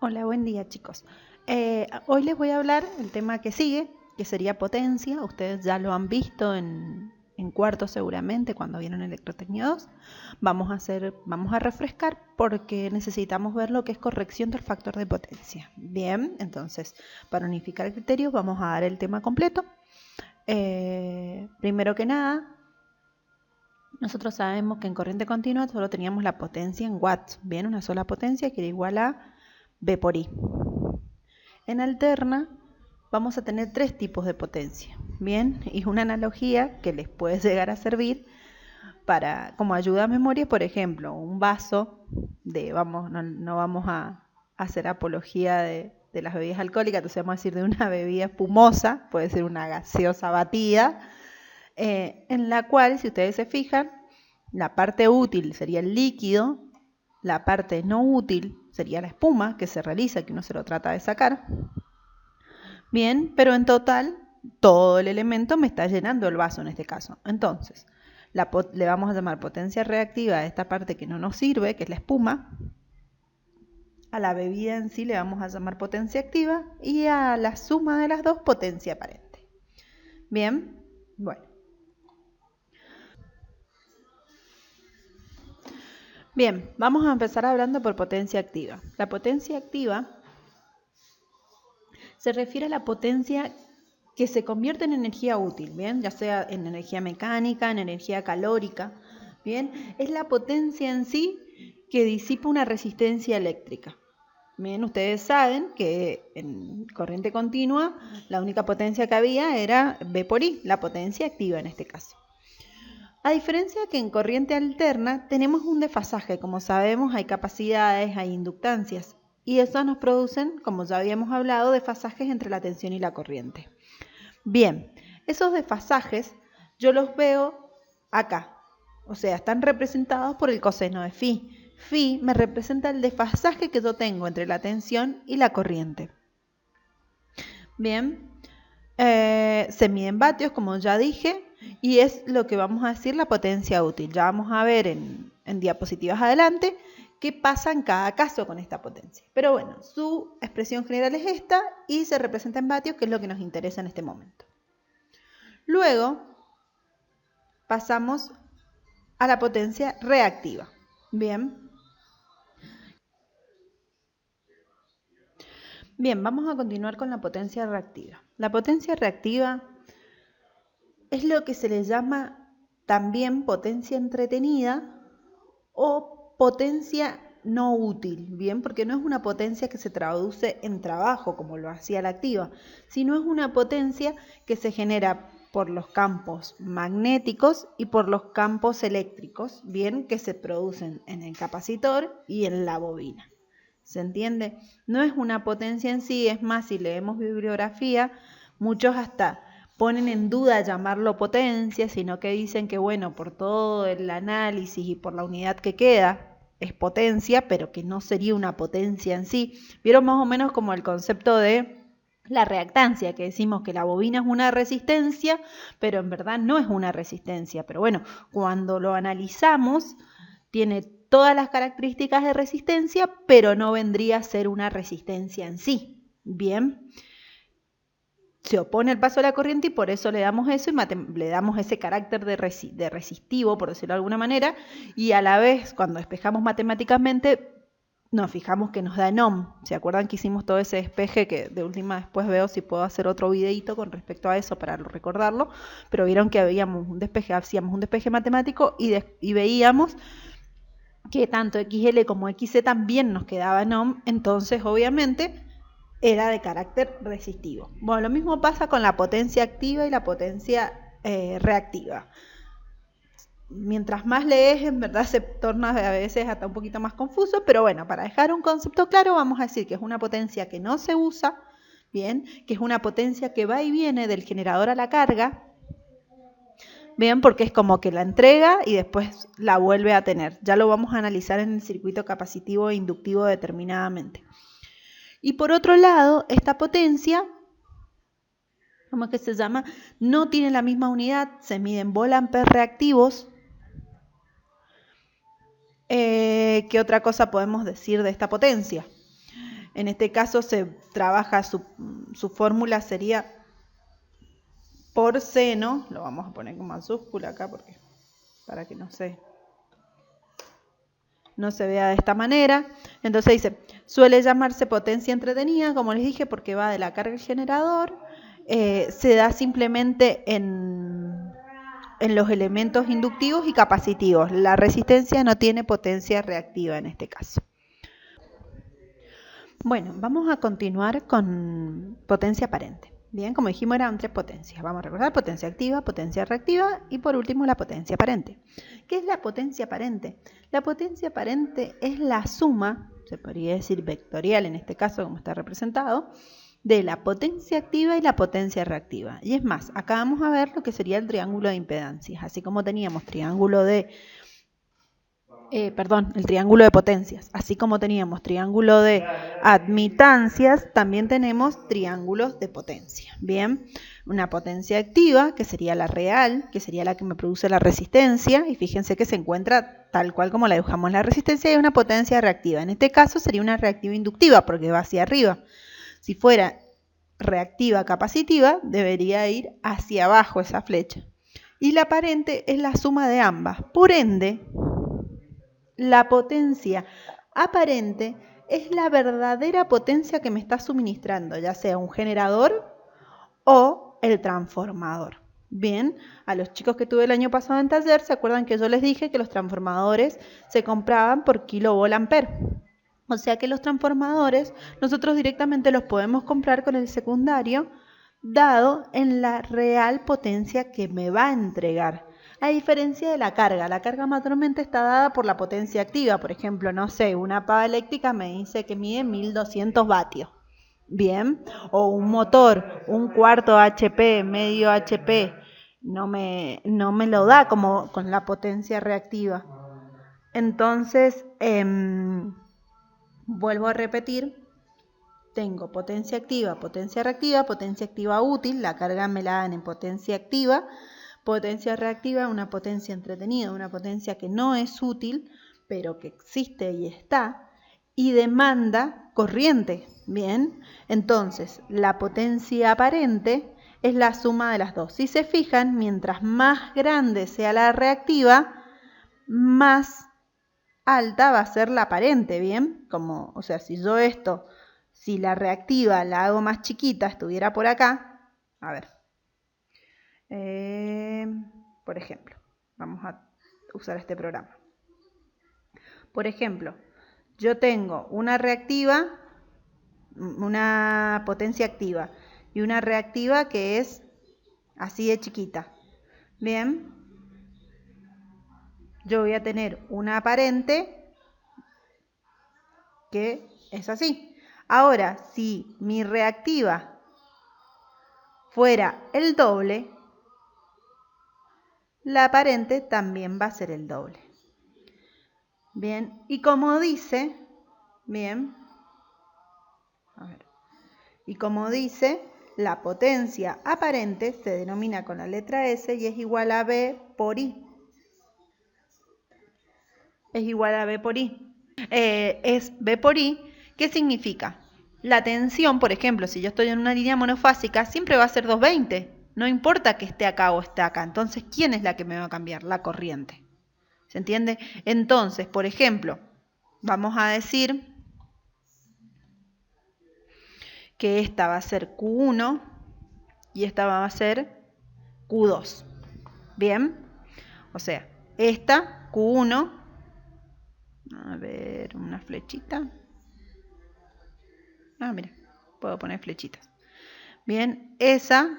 Hola, buen día chicos. Hoy les voy a hablar el tema que sigue, que sería potencia. Ustedes ya lo han visto en cuarto seguramente cuando vieron Electrotecnia 2. Vamos a refrescar porque necesitamos ver lo que es corrección del factor de potencia. Bien, entonces para unificar criterios vamos a dar el tema completo. Primero que nada, nosotros sabemos que en corriente continua solo teníamos la potencia en watts, bien, una sola potencia que era igual a V por I. En alterna vamos a tener tres tipos de potencia, bien, y una analogía que les puede llegar a servir como ayuda a memoria, por ejemplo, un vaso no vamos a hacer apología de las bebidas alcohólicas, entonces vamos a decir de una bebida espumosa, puede ser una gaseosa batida, en la cual, si ustedes se fijan, la parte útil sería el líquido, la parte no útil sería la espuma que se realiza, que uno se lo trata de sacar. Bien, pero en total todo el elemento me está llenando el vaso en este caso. Entonces, le vamos a llamar potencia reactiva a esta parte que no nos sirve, que es la espuma. A la bebida en sí le vamos a llamar potencia activa y a la suma de las dos potencia aparente. Bien, bueno. Bien, vamos a empezar hablando por potencia activa. La potencia activa se refiere a la potencia que se convierte en energía útil, ¿bien? Ya sea en energía mecánica, en energía calórica, ¿bien? Es la potencia en sí que disipa una resistencia eléctrica. Bien, ustedes saben que en corriente continua la única potencia que había era V por I, la potencia activa en este caso. A diferencia que en corriente alterna tenemos un desfasaje, como sabemos hay capacidades, hay inductancias, y eso nos producen, como ya habíamos hablado, desfasajes entre la tensión y la corriente. Bien, esos desfasajes yo los veo acá, o sea, están representados por el coseno de phi. Phi me representa el desfasaje que yo tengo entre la tensión y la corriente. Bien, se mide en vatios, como ya dije, y es lo que vamos a decir la potencia útil. Ya vamos a ver en diapositivas adelante qué pasa en cada caso con esta potencia. Pero bueno, su expresión general es esta y se representa en vatios, que es lo que nos interesa en este momento. Luego pasamos a la potencia reactiva. Bien. Bien, vamos a continuar con la potencia reactiva. La potencia reactiva es lo que se le llama también potencia entretenida o potencia no útil, bien, porque no es una potencia que se traduce en trabajo como lo hacía la activa, sino es una potencia que se genera por los campos magnéticos y por los campos eléctricos, bien, que se producen en el capacitor y en la bobina. ¿Se entiende? No es una potencia en sí, es más, si leemos bibliografía, muchos hasta ponen en duda llamarlo potencia, sino que dicen que, bueno, por todo el análisis y por la unidad que queda, es potencia, pero que no sería una potencia en sí. Vieron más o menos como el concepto de la reactancia, que decimos que la bobina es una resistencia, pero en verdad no es una resistencia. Pero bueno, cuando lo analizamos, tiene todas las características de resistencia, pero no vendría a ser una resistencia en sí. Bien, se opone al paso de la corriente y por eso le damos eso y le damos ese carácter de resistivo, por decirlo de alguna manera, y a la vez, cuando despejamos matemáticamente, nos fijamos que nos da en ohm. ¿Se acuerdan que hicimos todo ese despeje? Que de última después veo si puedo hacer otro videito con respecto a eso para recordarlo, pero vieron que hacíamos un despeje matemático y veíamos que tanto XL como XC también nos quedaba en ohm, entonces obviamente era de carácter resistivo. Bueno, lo mismo pasa con la potencia activa y la potencia reactiva. Mientras más lees, en verdad se torna a veces hasta un poquito más confuso, pero bueno, para dejar un concepto claro, vamos a decir que es una potencia que no se usa, bien, que es una potencia que va y viene del generador a la carga, bien, porque es como que la entrega y después la vuelve a tener. Ya lo vamos a analizar en el circuito capacitivo e inductivo determinadamente. Y por otro lado, esta potencia, ¿cómo es que se llama? No tiene la misma unidad, se miden volamperes reactivos. ¿Qué otra cosa podemos decir de esta potencia? En este caso se trabaja, su fórmula sería por seno, lo vamos a poner con mayúscula acá porque para que no se vea de esta manera. Entonces dice, suele llamarse potencia entretenida, como les dije, porque va de la carga del generador, se da simplemente en los elementos inductivos y capacitivos. La resistencia no tiene potencia reactiva en este caso. Bueno, vamos a continuar con potencia aparente. Bien, como dijimos, eran 3 potencias. Vamos a recordar potencia activa, potencia reactiva y por último la potencia aparente. ¿Qué es la potencia aparente? La potencia aparente es la suma, se podría decir vectorial en este caso como está representado, de la potencia activa y la potencia reactiva. Y es más, acá vamos a ver lo que sería el triángulo de impedancias. Así como teníamos triángulo de el triángulo de potencias. Así como teníamos triángulo de admitancias, también tenemos triángulos de potencia. Bien, una potencia activa, que sería la real, que sería la que me produce la resistencia, y fíjense que se encuentra tal cual como la dibujamos en la resistencia, y una potencia reactiva. En este caso sería una reactiva inductiva, porque va hacia arriba. Si fuera reactiva capacitiva, debería ir hacia abajo esa flecha. Y la aparente es la suma de ambas. Por ende, la potencia aparente es la verdadera potencia que me está suministrando, ya sea un generador o el transformador. Bien, a los chicos que tuve el año pasado en taller, ¿se acuerdan que yo les dije que los transformadores se compraban por kilovolt-ampere? O sea que los transformadores nosotros directamente los podemos comprar con el secundario dado en la real potencia que me va a entregar. A diferencia de la carga mayormente está dada por la potencia activa. Por ejemplo, no sé, una pava eléctrica me dice que mide 1200 vatios. Bien, o un motor, un cuarto HP, medio HP, no me lo da como con la potencia reactiva. Entonces, vuelvo a repetir, tengo potencia activa, potencia activa útil, la carga me la dan en potencia activa, potencia reactiva, una potencia entretenida, una potencia que no es útil, pero que existe y está, y demanda corriente. Bien, entonces la potencia aparente es la suma de las dos. Si se fijan, mientras más grande sea la reactiva, más alta va a ser la aparente, ¿bien? Como, o sea, si la reactiva la hago más chiquita, estuviera por acá, a ver, por ejemplo, vamos a usar este programa. Por ejemplo, yo tengo una reactiva, una potencia activa y una reactiva que es así de chiquita. Bien, yo voy a tener una aparente que es así. Ahora, si mi reactiva fuera el doble, la aparente también va a ser el doble. Bien, y como dice, bien, a ver, y como dice, la potencia aparente se denomina con la letra S y es igual a B por I. Es igual a B por I. Es B por I, ¿qué significa? La tensión, por ejemplo, si yo estoy en una línea monofásica, siempre va a ser 220. No importa que esté acá o esté acá. Entonces, ¿quién es la que me va a cambiar? La corriente. ¿Se entiende? Entonces, por ejemplo, vamos a decir que esta va a ser Q1 y esta va a ser Q2. ¿Bien? O sea, esta Q1, a ver, una flechita. Ah, mira, puedo poner flechitas. Bien, esa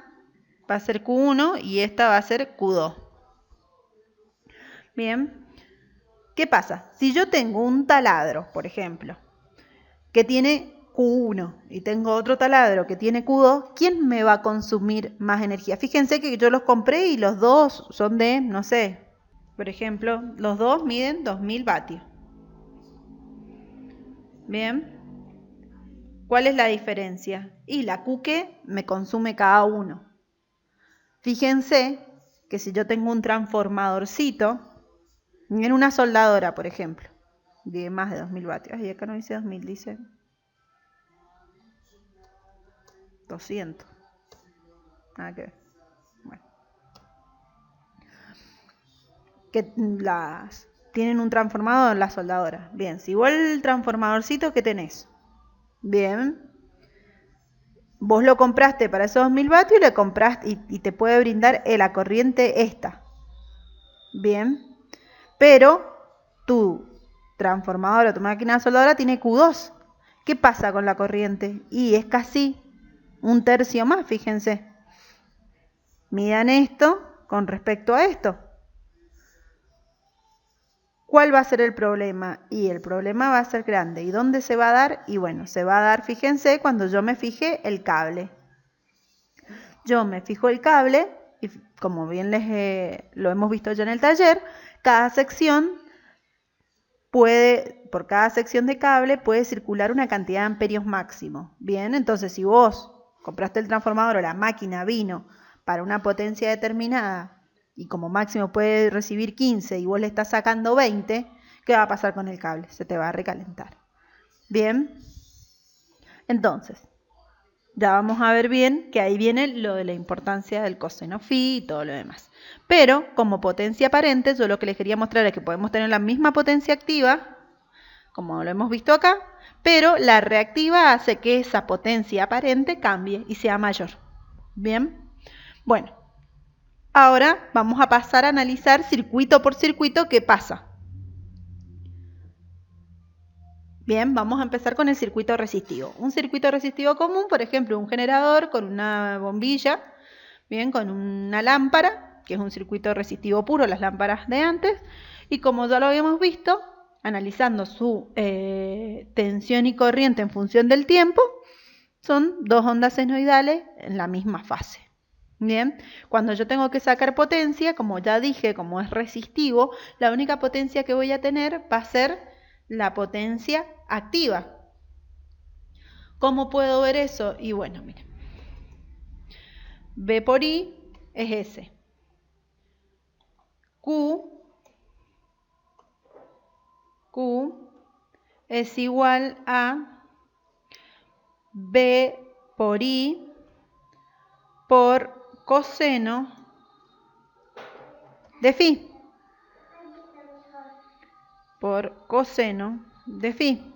va a ser Q1 y esta va a ser Q2. Bien, ¿qué pasa? Si yo tengo un taladro, por ejemplo, que tiene Q1 y tengo otro taladro que tiene Q2, ¿quién me va a consumir más energía? Fíjense que yo los compré y los dos son de, no sé, por ejemplo, los dos miden 2000 vatios. Bien, ¿cuál es la diferencia? Y la Q que me consume cada uno. Fíjense que si yo tengo un transformadorcito, en una soldadora, por ejemplo, de más de 2000 vatios, y acá no dice 2000, dice 200. Nada que ver. Bueno. Que tienen un transformador en la soldadora. Bien, si igual el transformadorcito que tenés. Bien. Vos lo compraste para esos 2000 vatios y le compraste y te puede brindar la corriente esta. Bien. Pero tu transformador o tu máquina soldadora tiene Q2. ¿Qué pasa con la corriente? Y es casi un tercio más, fíjense. Midan esto con respecto a esto. ¿Cuál va a ser el problema? Y el problema va a ser grande. ¿Y dónde se va a dar? Y bueno, se va a dar, fíjense, cuando yo me fije el cable. Yo me fijo el cable, y como bien lo hemos visto ya en el taller, cada sección por cada sección de cable puede circular una cantidad de amperios máximo. Bien, entonces si vos compraste el transformador o la máquina vino para una potencia determinada y como máximo puede recibir 15 y vos le estás sacando 20, ¿qué va a pasar con el cable? Se te va a recalentar. Bien, entonces, ya vamos a ver bien que ahí viene lo de la importancia del coseno phi y todo lo demás. Pero como potencia aparente, yo lo que les quería mostrar es que podemos tener la misma potencia activa, como lo hemos visto acá, pero la reactiva hace que esa potencia aparente cambie y sea mayor. Bien, bueno, ahora vamos a pasar a analizar circuito por circuito qué pasa. Bien, vamos a empezar con el circuito resistivo. Un circuito resistivo común, por ejemplo, un generador con una bombilla, bien, con una lámpara, que es un circuito resistivo puro, las lámparas de antes, y como ya lo habíamos visto, analizando su tensión y corriente en función del tiempo, son dos ondas senoidales en la misma fase. Bien, cuando yo tengo que sacar potencia, como ya dije, como es resistivo, la única potencia que voy a tener va a ser la potencia activa. ¿Cómo puedo ver eso? Y bueno, miren, V por I es S. Q es igual a V por I por coseno de phi. Por coseno de phi.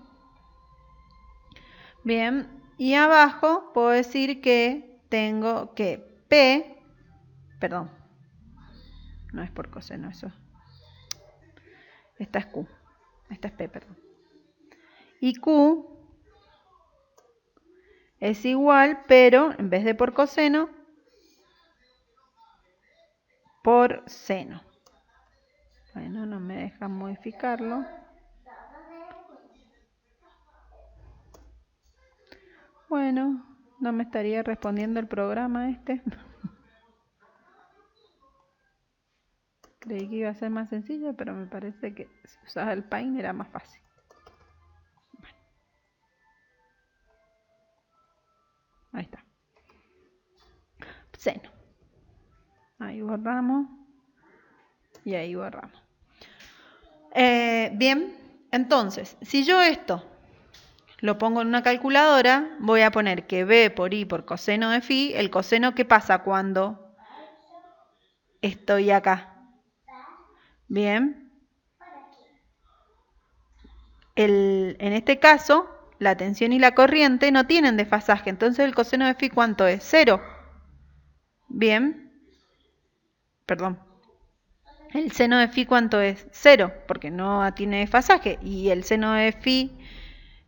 Bien, y abajo puedo decir que tengo que P, perdón, no es por coseno eso, esta es Q, esta es P, perdón. Y Q es igual, pero en vez de por coseno, por seno. Bueno, no me deja modificarlo. Bueno, no me estaría respondiendo el programa este. Creí que iba a ser más sencillo, pero me parece que si usaba el Paint era más fácil. Bueno. Ahí está. Seno. Ahí borramos. Y ahí borramos. Bien, entonces, si yo esto lo pongo en una calculadora, voy a poner que V por I por coseno de phi, el coseno, ¿qué pasa cuando estoy acá? Bien. En este caso, la tensión y la corriente no tienen desfasaje, entonces el coseno de phi, ¿cuánto es? 0. Bien. Perdón. El seno de phi, ¿cuánto es? 0, porque no tiene desfasaje. Y el seno de phi,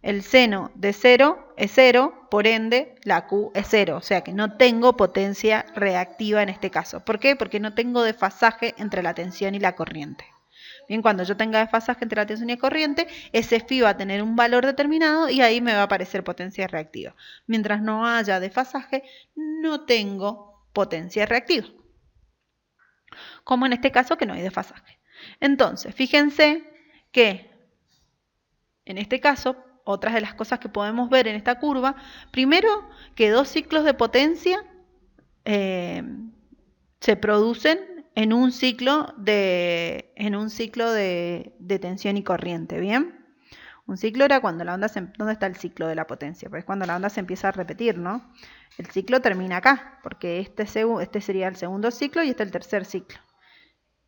el seno de 0 es 0, por ende la Q es 0. O sea que no tengo potencia reactiva en este caso. ¿Por qué? Porque no tengo desfasaje entre la tensión y la corriente. Bien, cuando yo tenga desfasaje entre la tensión y la corriente, ese phi va a tener un valor determinado y ahí me va a aparecer potencia reactiva. Mientras no haya desfasaje, no tengo potencia reactiva. Como en este caso que no hay desfasaje. Entonces, fíjense que en este caso, otras de las cosas que podemos ver en esta curva, primero que dos ciclos de potencia se producen en un ciclo de tensión y corriente, ¿bien? Un ciclo era cuando la onda ¿dónde está el ciclo de la potencia? Pues cuando la onda se empieza a repetir, ¿no? El ciclo termina acá, porque este sería el segundo ciclo y este el tercer ciclo.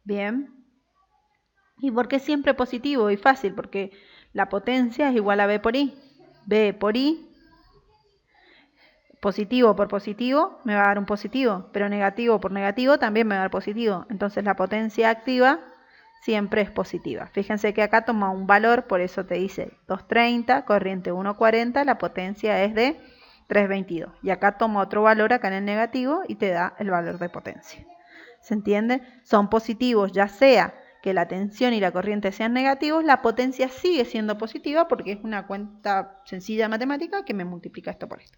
Bien. ¿Y por qué siempre positivo y fácil? Porque la potencia es igual a B por I. B por I, positivo por positivo, me va a dar un positivo, pero negativo por negativo también me va a dar positivo. Entonces la potencia activa siempre es positiva. Fíjense que acá toma un valor, por eso te dice 230, corriente 140, la potencia es de 322. Y acá toma otro valor acá en el negativo y te da el valor de potencia. ¿Se entiende? Son positivos, ya sea que la tensión y la corriente sean negativos, la potencia sigue siendo positiva porque es una cuenta sencilla matemática que me multiplica esto por esto.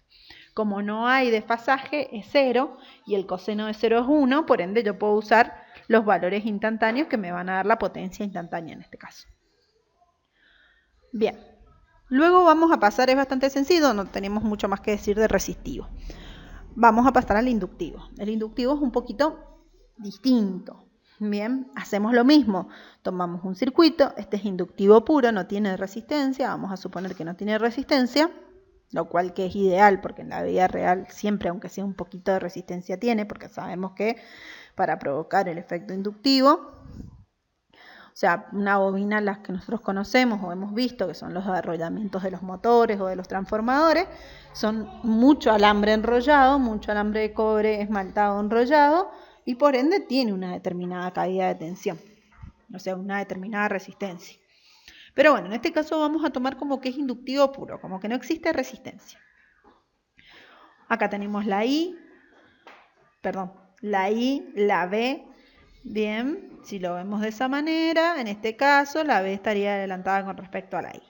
Como no hay desfasaje, es 0 y el coseno de 0 es 1, por ende yo puedo usar los valores instantáneos que me van a dar la potencia instantánea en este caso. Bien, luego vamos a pasar, es bastante sencillo, no tenemos mucho más que decir de resistivo. Vamos a pasar al inductivo. El inductivo es un poquito distinto. Bien, hacemos lo mismo. Tomamos un circuito, este es inductivo puro, no tiene resistencia, vamos a suponer que no tiene resistencia, lo cual que es ideal porque en la vida real siempre, aunque sea un poquito de resistencia tiene, porque sabemos que para provocar el efecto inductivo, o sea, una bobina, las que nosotros conocemos o hemos visto, que son los arrollamientos de los motores o de los transformadores, son mucho alambre enrollado, mucho alambre de cobre esmaltado enrollado, y por ende tiene una determinada caída de tensión, o sea, una determinada resistencia. Pero bueno, en este caso vamos a tomar como que es inductivo puro, como que no existe resistencia. Acá tenemos la I, la B, bien, si lo vemos de esa manera, en este caso la B estaría adelantada con respecto a la I.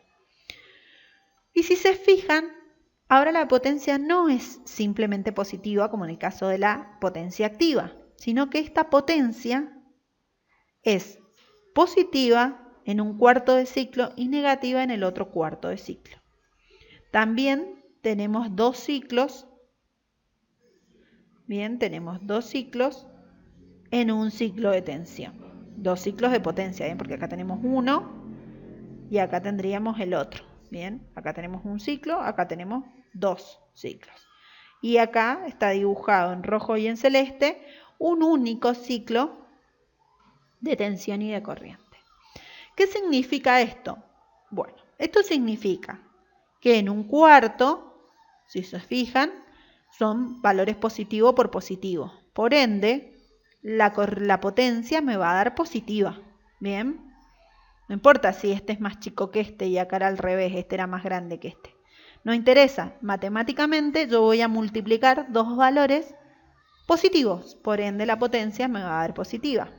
Y si se fijan, ahora la potencia no es simplemente positiva como en el caso de la potencia activa, sino que esta potencia es positiva en un cuarto de ciclo y negativa en el otro cuarto de ciclo. También tenemos dos ciclos, bien, tenemos dos ciclos en un ciclo de tensión. Dos ciclos de potencia, ¿bien? Porque acá tenemos uno y acá tendríamos el otro. Bien, acá tenemos un ciclo, acá tenemos dos ciclos. Y acá está dibujado en rojo y en celeste un único ciclo de tensión y de corriente. ¿Qué significa esto? Bueno, esto significa que en un cuarto, si se fijan, son valores positivo por positivo. Por ende, la potencia me va a dar positiva. Bien, no importa si este es más chico que este y acá era al revés, este era más grande que este. No interesa, matemáticamente yo voy a multiplicar dos valores positivos, por ende la potencia me va a dar positiva.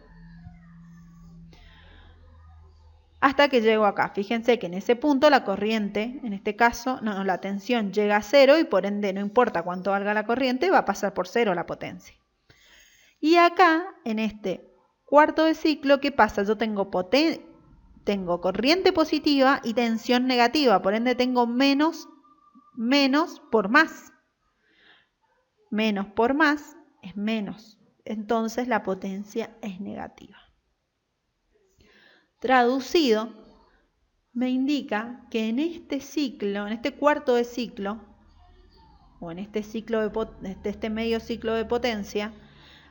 Hasta que llego acá. Fíjense que en ese punto la corriente, en este caso, la tensión llega a 0 y por ende no importa cuánto valga la corriente, va a pasar por 0 la potencia. Y acá, en este cuarto de ciclo, ¿qué pasa? Yo tengo corriente positiva y tensión negativa, por ende tengo menos por más. Menos por más es menos. Entonces la potencia es negativa. Traducido, me indica que en este ciclo, en este cuarto de ciclo, o en este ciclo este medio ciclo de potencia,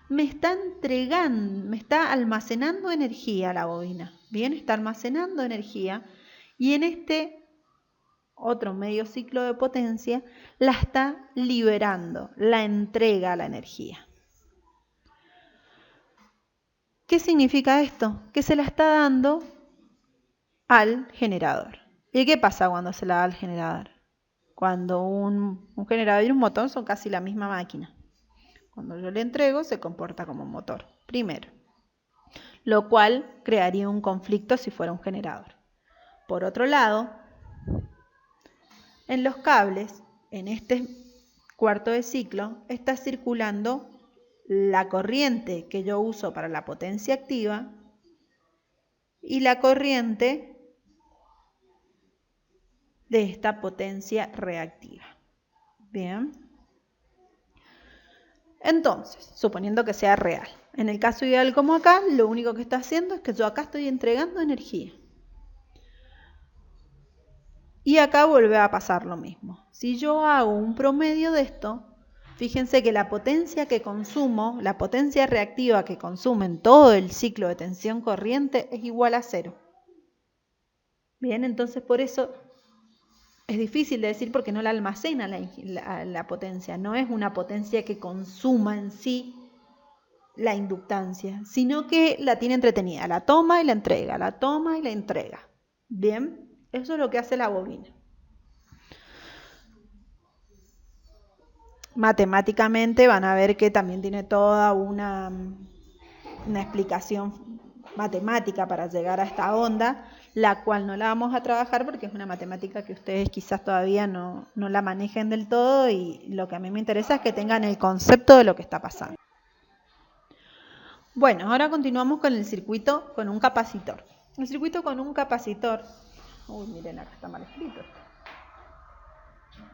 me está entregando, me está almacenando energía la bobina. Bien, está almacenando energía y en este otro medio ciclo de potencia la está liberando, la entrega la energía. ¿Qué significa esto? Que se la está dando al generador. ¿Y qué pasa cuando se la da al generador? Cuando un generador y un motor son casi la misma máquina. Cuando yo le entrego se comporta como un motor, primero. Lo cual crearía un conflicto si fuera un generador. Por otro lado, en los cables, en este cuarto de ciclo, está circulando la corriente que yo uso para la potencia activa y la corriente de esta potencia reactiva. Bien. Entonces, suponiendo que sea real. En el caso ideal como acá, lo único que está haciendo es que yo acá estoy entregando energía. Y acá vuelve a pasar lo mismo. Si yo hago un promedio de esto, fíjense que la potencia que consumo, la potencia reactiva que consume en todo el ciclo de tensión corriente es igual a 0. Bien, entonces por eso es difícil de decir porque no la almacena la potencia. No es una potencia que consuma en sí la inductancia, sino que la tiene entretenida. La toma y la entrega, la toma y la entrega. Bien, eso es lo que hace la bobina. Matemáticamente van a ver que también tiene toda una explicación matemática para llegar a esta onda, la cual no la vamos a trabajar porque es una matemática que ustedes quizás todavía no la manejen del todo, y lo que a mí me interesa es que tengan el concepto de lo que está pasando. Bueno, ahora continuamos con el circuito con un capacitor. El circuito con un capacitor, uy, miren, acá está mal escrito.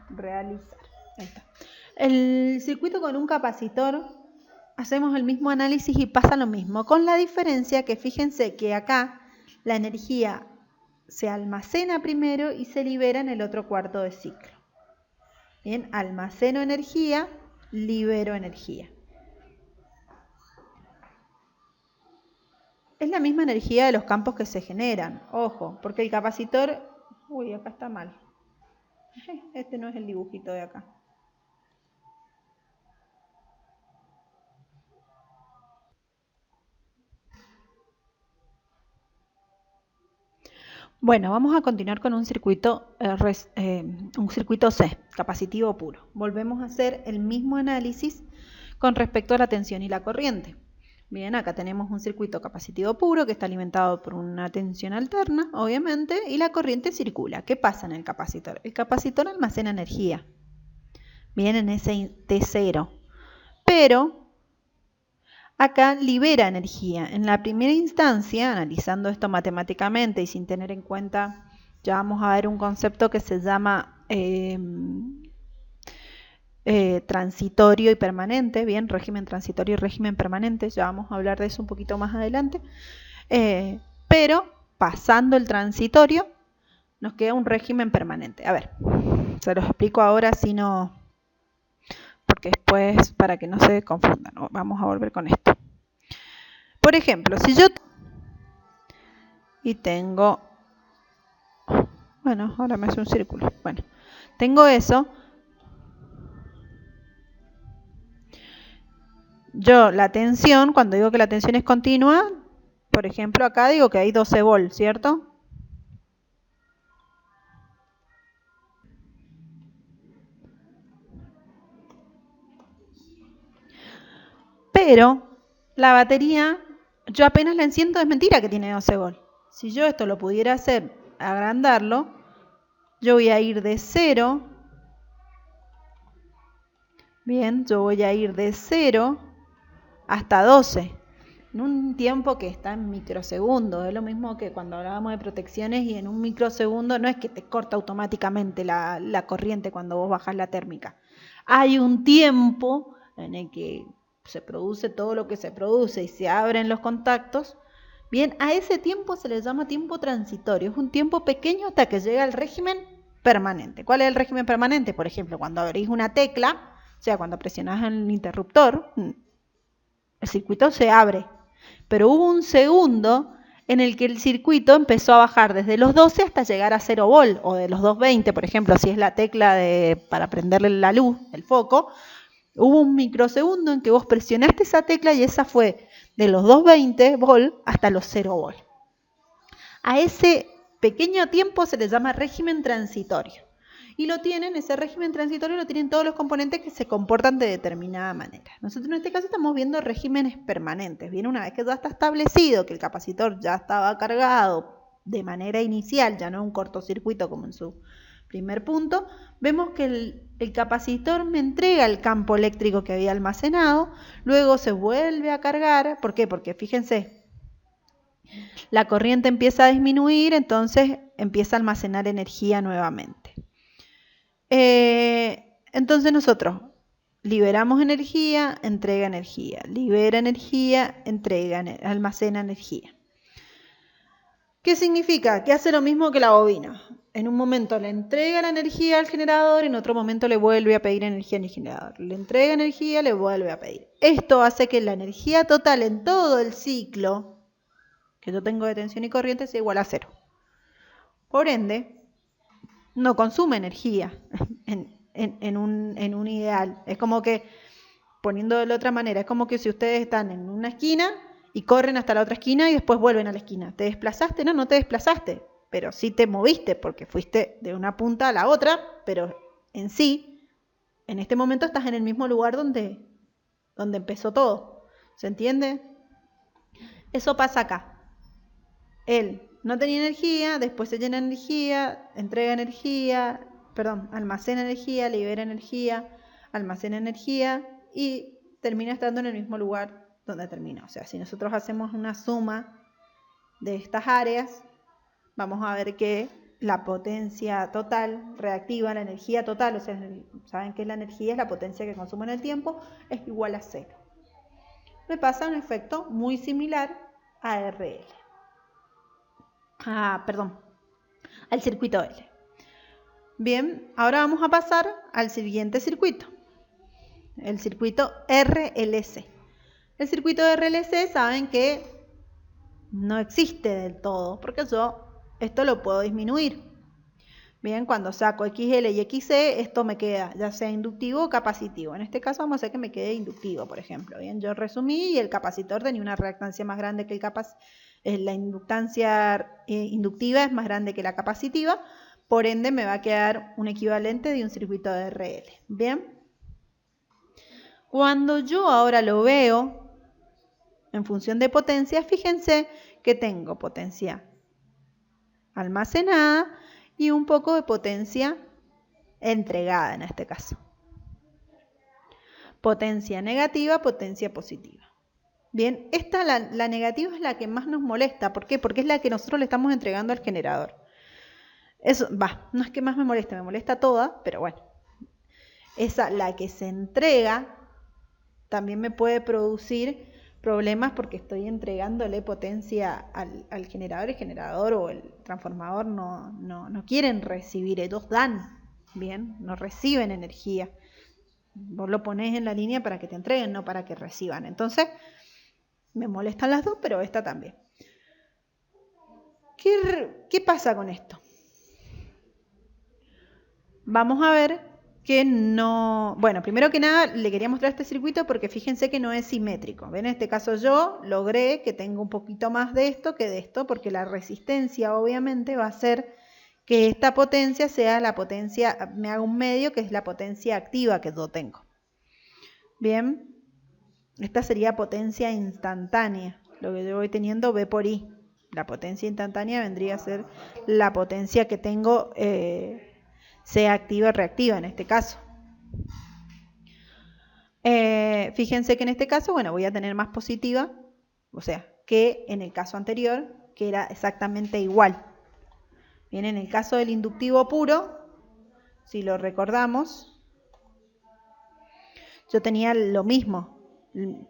Realizar, ahí está. El circuito con un capacitor, hacemos el mismo análisis y pasa lo mismo, con la diferencia que fíjense que acá la energía se almacena primero y se libera en el otro cuarto de ciclo. Bien, almaceno energía, libero energía. Es la misma energía de los campos que se generan, ojo, porque el capacitor, uy, acá está mal. Este no es el dibujito de acá. Bueno, vamos a continuar con un circuito C, capacitivo puro. Volvemos a hacer el mismo análisis con respecto a la tensión y la corriente. Bien, acá tenemos un circuito capacitivo puro que está alimentado por una tensión alterna, obviamente, y la corriente circula. ¿Qué pasa en el capacitor? El capacitor almacena energía. Bien, en ese T0. Pero acá libera energía. En la primera instancia, analizando esto matemáticamente y sin tener en cuenta, ya vamos a ver un concepto que se llama transitorio y permanente, bien, régimen transitorio y régimen permanente, ya vamos a hablar de eso un poquito más adelante, pero pasando el transitorio nos queda un régimen permanente. A ver, se los explico ahora, si no, porque después, para que no se confundan, ¿no? Vamos a volver con esto. Por ejemplo, si yo y tengo, bueno, ahora me hace un círculo, bueno, tengo eso, yo la tensión, cuando digo que la tensión es continua, por ejemplo acá digo que hay 12 volts, ¿cierto? Pero la batería, yo apenas la enciendo, es mentira que tiene 12 volts. Si yo esto lo pudiera hacer, agrandarlo, yo voy a ir de 0, bien, yo voy a ir de 0 hasta 12, en un tiempo que está en microsegundos. Es lo mismo que cuando hablábamos de protecciones, y en un microsegundo no es que te corta automáticamente la corriente cuando vos bajás la térmica. Hay un tiempo en el que se produce todo lo que se produce y se abren los contactos. Bien, a ese tiempo se le llama tiempo transitorio. Es un tiempo pequeño hasta que llega al régimen permanente. ¿Cuál es el régimen permanente? Por ejemplo, cuando abrís una tecla, o sea, cuando presionás el interruptor, el circuito se abre. Pero hubo un segundo en el que el circuito empezó a bajar desde los 12 hasta llegar a 0 volt, o de los 220, por ejemplo, si es la tecla para prenderle la luz, el foco. Hubo un microsegundo en que vos presionaste esa tecla y esa fue de los 220 volt hasta los 0 volt. A ese pequeño tiempo se le llama régimen transitorio. Y lo tienen, ese régimen transitorio lo tienen todos los componentes que se comportan de determinada manera. Nosotros en este caso estamos viendo regímenes permanentes. Bien, una vez que ya está establecido que el capacitor ya estaba cargado de manera inicial, ya no un cortocircuito como en su primer punto, vemos que el capacitor me entrega el campo eléctrico que había almacenado, luego se vuelve a cargar. ¿Por qué? Porque fíjense, la corriente empieza a disminuir, entonces empieza a almacenar energía nuevamente. Entonces nosotros liberamos energía, entrega energía, libera energía, entrega, almacena energía. ¿Qué significa? Que hace lo mismo que la bobina. en un momento le entrega la energía al generador, en otro momento le vuelve a pedir energía al generador. Le entrega energía, le vuelve a pedir. Esto hace que la energía total en todo el ciclo que yo tengo de tensión y corriente sea igual a 0. Por ende, no consume energía en un ideal. Es como que, poniéndolo de otra manera, es como que si ustedes están en una esquina y corren hasta la otra esquina y después vuelven a la esquina. ¿Te desplazaste? No te desplazaste, pero sí te moviste porque fuiste de una punta a la otra, pero en sí, en este momento estás en el mismo lugar donde empezó todo. ¿Se entiende? Eso pasa acá. Él no tenía energía, después se llena energía, entrega energía, almacena energía, libera energía, almacena energía y termina estando en el mismo lugar donde termina. O sea, si nosotros hacemos una suma de estas áreas, vamos a ver que la potencia total reactiva, la energía total, o sea, saben que la energía es la potencia que consume en el tiempo, es igual a 0. Me pasa un efecto muy similar a RL. Al circuito L. Bien, ahora vamos a pasar al siguiente circuito, el circuito RLC. El circuito RLC saben que no existe del todo, porque yo esto lo puedo disminuir. Bien, cuando saco XL y XC, esto me queda ya sea inductivo o capacitivo. En este caso vamos a hacer que me quede inductivo, por ejemplo. Bien, yo resumí y el capacitor tenía una reactancia más grande que el capacitor. La inductancia inductiva es más grande que la capacitiva, por ende me va a quedar un equivalente de un circuito de RL. Bien, cuando yo ahora lo veo en función de potencia, fíjense que tengo potencia almacenada y un poco de potencia entregada en este caso. Potencia negativa, potencia positiva. Bien, esta, la negativa es la que más nos molesta. ¿Por qué? Porque es la que nosotros le estamos entregando al generador. Eso, no es que más me molesta toda, pero bueno. Esa, la que se entrega, también me puede producir problemas porque estoy entregándole potencia al generador. El generador o el transformador no quieren recibir, ellos dan, bien, no reciben energía. Vos lo ponés en la línea para que te entreguen, no para que reciban. Entonces, me molestan las dos, pero esta también. ¿Qué pasa con esto? Vamos a ver que no... Bueno, primero que nada le quería mostrar este circuito porque fíjense que no es simétrico. ¿Ven? En este caso yo logré que tenga un poquito más de esto que de esto, porque la resistencia obviamente va a hacer que esta potencia sea la potencia, me haga un medio que es la potencia activa que yo tengo. Bien, esta sería potencia instantánea, lo que yo voy teniendo V por I. La potencia instantánea vendría a ser la potencia que tengo, sea activa o reactiva en este caso. Fíjense que en este caso, bueno, voy a tener más positiva, o sea, que en el caso anterior, que era exactamente igual. Bien, en el caso del inductivo puro, si lo recordamos, yo tenía lo mismo,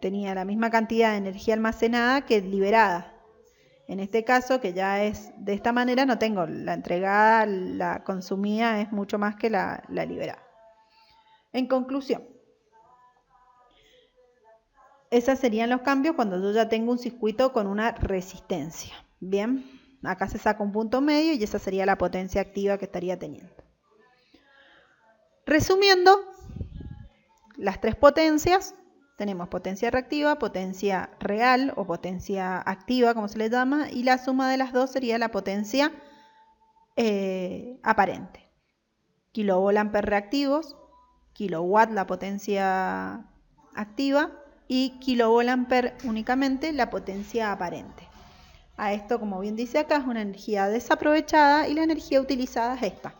tenía la misma cantidad de energía almacenada que liberada. En este caso, que ya es de esta manera, no tengo la entregada, la consumida es mucho más que la liberada. En conclusión, esos serían los cambios cuando yo ya tengo un circuito con una resistencia. Bien, acá se saca un punto medio y esa sería la potencia activa que estaría teniendo. Resumiendo, las tres potencias, tenemos potencia reactiva, potencia real o potencia activa, como se le llama, y la suma de las dos sería la potencia aparente. Kilovolt-ampere reactivos, kilowatt la potencia activa y kilovolt-ampere únicamente la potencia aparente. A esto, como bien dice acá, es una energía desaprovechada y la energía utilizada es esta.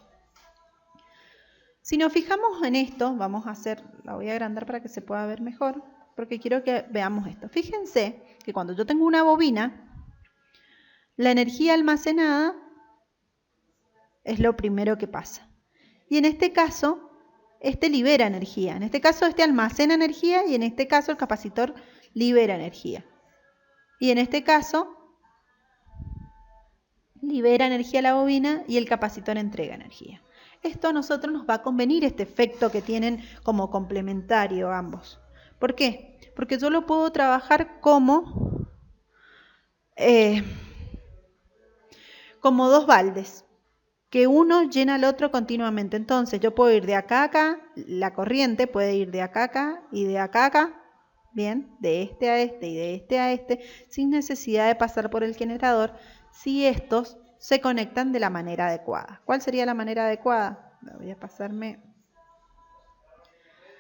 Si nos fijamos en esto, vamos a hacer, la voy a agrandar para que se pueda ver mejor, porque quiero que veamos esto. Fíjense que cuando yo tengo una bobina, la energía almacenada es lo primero que pasa. Y en este caso, este libera energía. En este caso, este almacena energía y en este caso el capacitor libera energía. Y en este caso, libera energía a la bobina y el capacitor entrega energía. Esto a nosotros nos va a convenir, este efecto que tienen como complementario ambos. ¿Por qué? Porque yo lo puedo trabajar como dos baldes, que uno llena al otro continuamente. Entonces yo puedo ir de acá a acá, la corriente puede ir de acá a acá y de acá a acá, bien, de este a este y de este a este, sin necesidad de pasar por el generador, si estos se conectan de la manera adecuada. ¿Cuál sería la manera adecuada? Voy a pasarme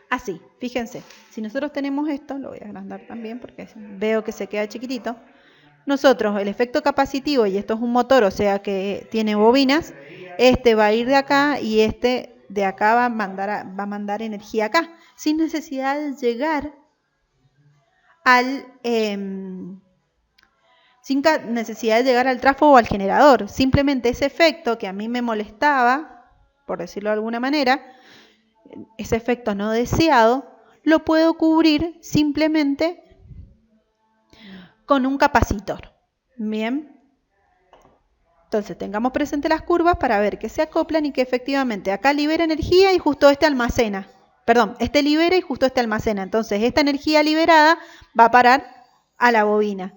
así, fíjense, si nosotros tenemos esto, lo voy a agrandar también porque veo que se queda chiquitito. Nosotros, el efecto capacitivo, y esto es un motor, o sea que tiene bobinas, este va a ir de acá y este de acá va a mandar energía acá, sin necesidad de llegar al trafo o al generador. Simplemente ese efecto que a mí me molestaba, por decirlo de alguna manera, ese efecto no deseado, lo puedo cubrir simplemente con un capacitor. Bien. Entonces tengamos presente las curvas para ver que se acoplan y que efectivamente acá libera energía y justo este almacena. Perdón, este libera y justo este almacena. Entonces esta energía liberada va a parar a la bobina.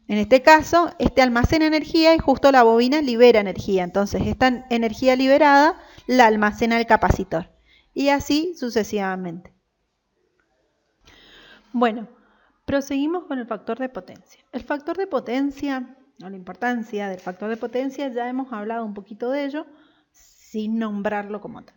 En este caso, este almacena energía y justo la bobina libera energía. Entonces esta energía liberada la almacena el capacitor. Y así sucesivamente. Bueno, proseguimos con el factor de potencia. El factor de potencia, o la importancia del factor de potencia, ya hemos hablado un poquito de ello, sin nombrarlo como tal.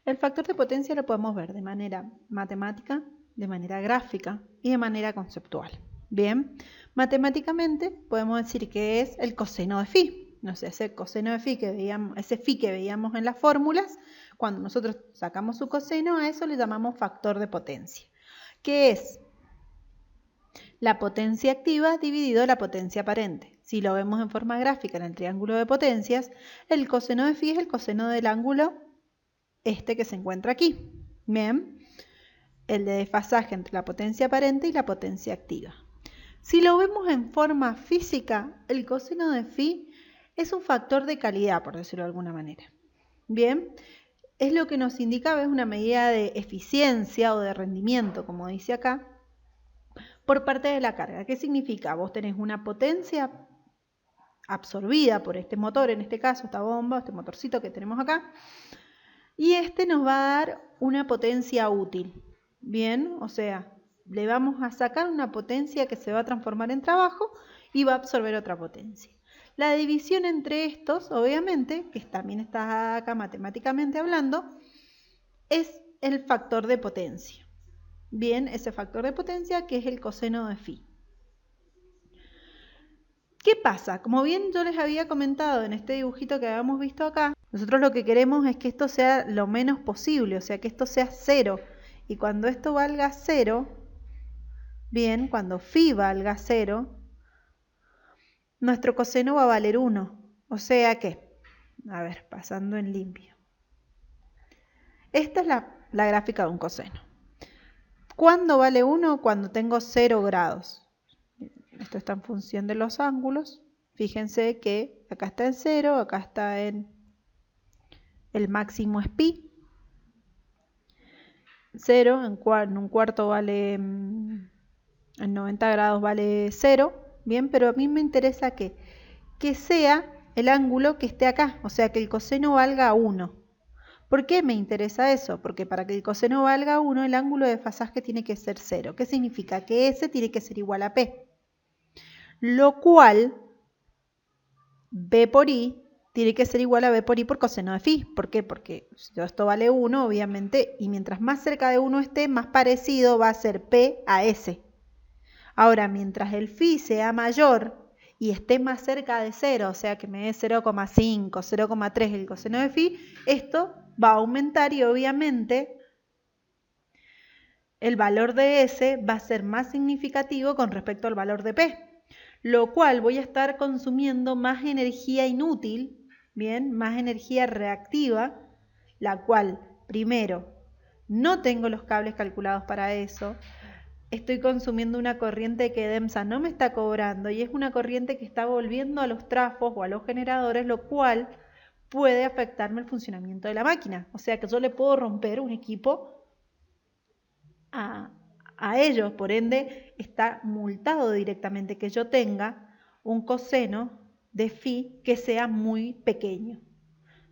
El factor de potencia lo podemos ver de manera matemática, de manera gráfica y de manera conceptual. Bien, matemáticamente podemos decir que es el coseno de phi. No sé, ese coseno de phi que veíamos, ese phi que veíamos en las fórmulas, cuando nosotros sacamos su coseno, a eso le llamamos factor de potencia, que es la potencia activa dividido la potencia aparente. Si lo vemos en forma gráfica en el triángulo de potencias, el coseno de phi es el coseno del ángulo este que se encuentra aquí. Bien, el de desfasaje entre la potencia aparente y la potencia activa. Si lo vemos en forma física, el coseno de phi es un factor de calidad, por decirlo de alguna manera. Bien, es lo que nos indica, es una medida de eficiencia o de rendimiento, como dice acá, por parte de la carga. ¿Qué significa? Vos tenés una potencia absorbida por este motor, en este caso esta bomba, este motorcito que tenemos acá, y este nos va a dar una potencia útil. Bien, o sea, le vamos a sacar una potencia que se va a transformar en trabajo y va a absorber otra potencia. La división entre estos, obviamente, que también está acá matemáticamente hablando, es el factor de potencia. Bien, ese factor de potencia que es el coseno de phi. ¿Qué pasa? Como bien yo les había comentado en este dibujito que habíamos visto acá, nosotros lo que queremos es que esto sea lo menos posible, o sea que esto sea cero. Y cuando esto valga cero, bien, cuando phi valga cero, nuestro coseno va a valer 1. O sea que, a ver, pasando en limpio. Esta es la gráfica de un coseno. ¿Cuándo vale 1? Cuando tengo 0 grados. Esto está en función de los ángulos. Fíjense que acá está en 0, acá está en el máximo es pi. 0 en un cuarto vale, en 90 grados vale 0. Bien, pero a mí me interesa que sea el ángulo que esté acá, o sea que el coseno valga 1. ¿Por qué me interesa eso? Porque para que el coseno valga 1, el ángulo de desfasaje tiene que ser 0. ¿Qué significa? Que S tiene que ser igual a P. Lo cual, B por I tiene que ser igual a B por I por coseno de phi. ¿Por qué? Porque si esto vale 1, obviamente, y mientras más cerca de 1 esté, más parecido va a ser P a S. Ahora, mientras el phi sea mayor y esté más cerca de 0, o sea que me dé 0,5, 0,3 el coseno de phi, esto va a aumentar y obviamente el valor de S va a ser más significativo con respecto al valor de P, lo cual voy a estar consumiendo más energía inútil, bien, más energía reactiva, la cual, primero, no tengo los cables calculados para eso, estoy consumiendo una corriente que EDEMSA no me está cobrando y es una corriente que está volviendo a los trafos o a los generadores, lo cual puede afectarme el funcionamiento de la máquina. O sea que yo le puedo romper un equipo a ellos, por ende está multado directamente que yo tenga un coseno de phi que sea muy pequeño.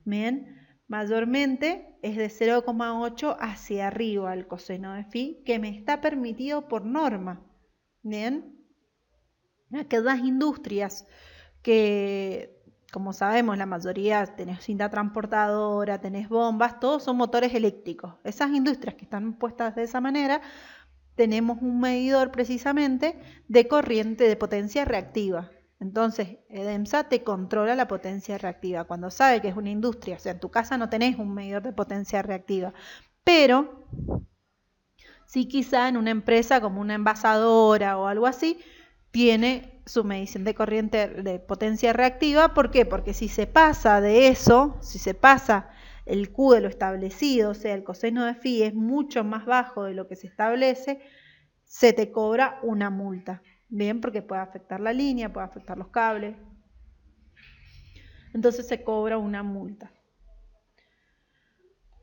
Bien, mayormente es de 0,8 hacia arriba el coseno de phi, que me está permitido por norma. Bien, aquellas industrias que, como sabemos, la mayoría tenés cinta transportadora, tenés bombas, todos son motores eléctricos. Esas industrias que están puestas de esa manera, tenemos un medidor precisamente de corriente de potencia reactiva. Entonces, EDEMSA te controla la potencia reactiva. Cuando sabe que es una industria, o sea, en tu casa no tenés un medidor de potencia reactiva, pero sí quizá en una empresa como una envasadora o algo así, tiene su medición de corriente de potencia reactiva. ¿Por qué? Porque si se pasa de eso, si se pasa el Q de lo establecido, o sea, el coseno de phi es mucho más bajo de lo que se establece, se te cobra una multa. Bien, porque puede afectar la línea, puede afectar los cables. Entonces se cobra una multa.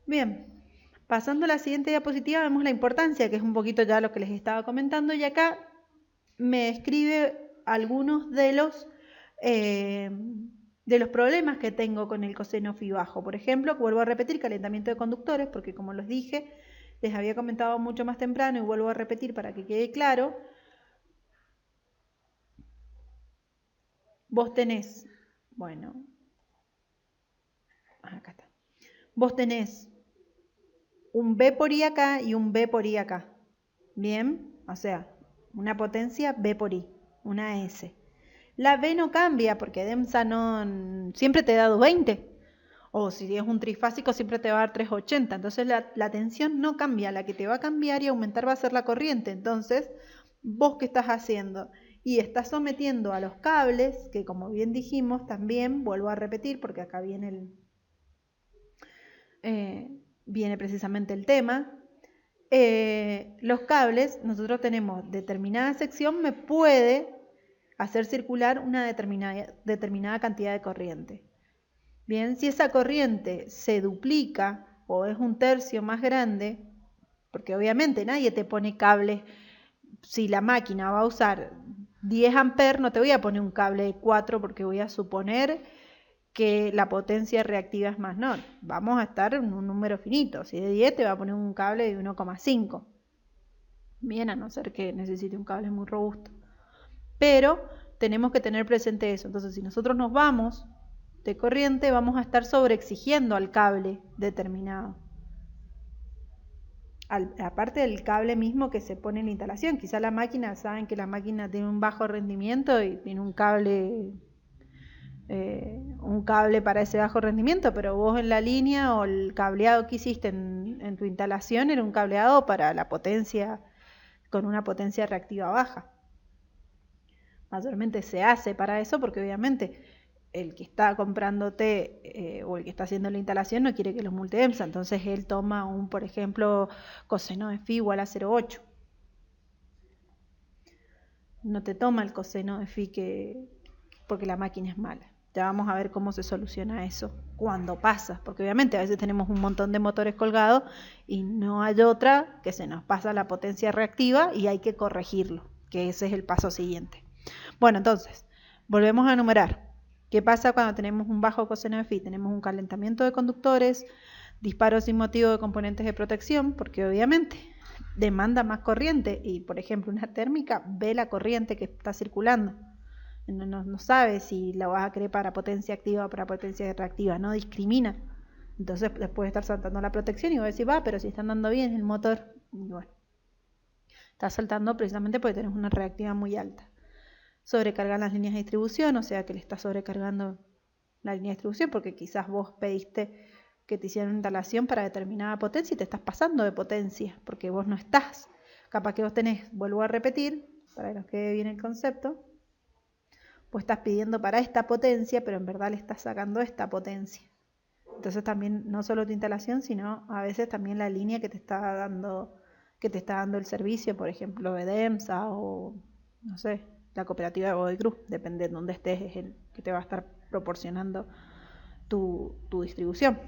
Bien, pasando a la siguiente diapositiva vemos la importancia, que es un poquito ya lo que les estaba comentando, y acá me escribe algunos de los problemas que tengo con el coseno phi bajo. Por ejemplo, vuelvo a repetir, calentamiento de conductores, porque como les dije, les había comentado mucho más temprano y vuelvo a repetir para que quede claro. Vos tenés, bueno, acá está. Vos tenés un B por I acá y un B por I acá. Bien, o sea, una potencia B por I, una S. La B no cambia porque EDEMSA no, siempre te da 220. O si es un trifásico siempre te va a dar 380. Entonces la tensión no cambia, la que te va a cambiar y aumentar va a ser la corriente. Entonces, ¿vos qué estás haciendo? Y estás sometiendo a los cables, que como bien dijimos también, vuelvo a repetir porque acá viene viene precisamente el tema. Los cables, nosotros tenemos determinada sección, me puede hacer circular una determinada cantidad de corriente. Bien, si esa corriente se duplica o es un tercio más grande, porque obviamente nadie te pone cables, si la máquina va a usar 10 amperes, no te voy a poner un cable de 4 porque voy a suponer que la potencia reactiva es más. No, vamos a estar en un número finito. Si de 10 te va a poner un cable de 1,5. Bien, a no ser que necesite un cable muy robusto. Pero tenemos que tener presente eso. Entonces, si nosotros nos vamos de corriente, vamos a estar sobreexigiendo al cable determinado. Aparte del cable mismo que se pone en la instalación, quizá la máquina, saben que la máquina tiene un bajo rendimiento y tiene un cable para ese bajo rendimiento, pero vos en la línea o el cableado que hiciste en tu instalación era un cableado para la potencia, con una potencia reactiva baja. Mayormente se hace para eso porque obviamente el que está comprándote o el que está haciendo la instalación no quiere que los multe EMSA, entonces él toma por ejemplo, coseno de phi igual a 0,8. No te toma el coseno de phi porque la máquina es mala. Ya vamos a ver cómo se soluciona eso cuando pasa, porque obviamente a veces tenemos un montón de motores colgados y no hay otra que se nos pasa la potencia reactiva y hay que corregirlo, que ese es el paso siguiente. Bueno, entonces, volvemos a enumerar. ¿Qué pasa cuando tenemos un bajo coseno de phi? Tenemos un calentamiento de conductores, disparo sin motivo de componentes de protección, porque obviamente demanda más corriente y, por ejemplo, una térmica ve la corriente que está circulando. No sabe si la vas a querer para potencia activa o para potencia reactiva, no discrimina. Entonces después estar saltando la protección y vos decís, pero si está andando bien el motor, y bueno, está saltando precisamente porque tenés una reactiva muy alta. Sobrecargan las líneas de distribución, o sea que le está sobrecargando la línea de distribución porque quizás vos pediste que te hicieran una instalación para determinada potencia y te estás pasando de potencia porque vos no estás. Capaz que vos tenés, vuelvo a repetir, para que nos quede bien el concepto, vos estás pidiendo para esta potencia, pero en verdad le estás sacando esta potencia. Entonces también no solo tu instalación, sino a veces también la línea que te está dando que te está dando el servicio, por ejemplo, EDEMSA o, no sé, la cooperativa de Godoy Cruz, depende de dónde estés, es el que te va a estar proporcionando tu distribución.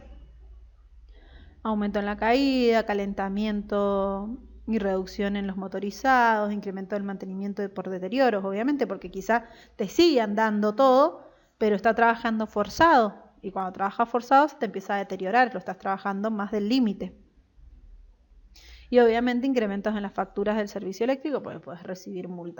Aumento en la caída, calentamiento y reducción en los motorizados, incremento del mantenimiento por deterioros, obviamente, porque quizá te sigan dando todo, pero está trabajando forzado. Y cuando trabajas forzado se te empieza a deteriorar, lo estás trabajando más del límite. Y obviamente incrementos en las facturas del servicio eléctrico, porque puedes recibir multas.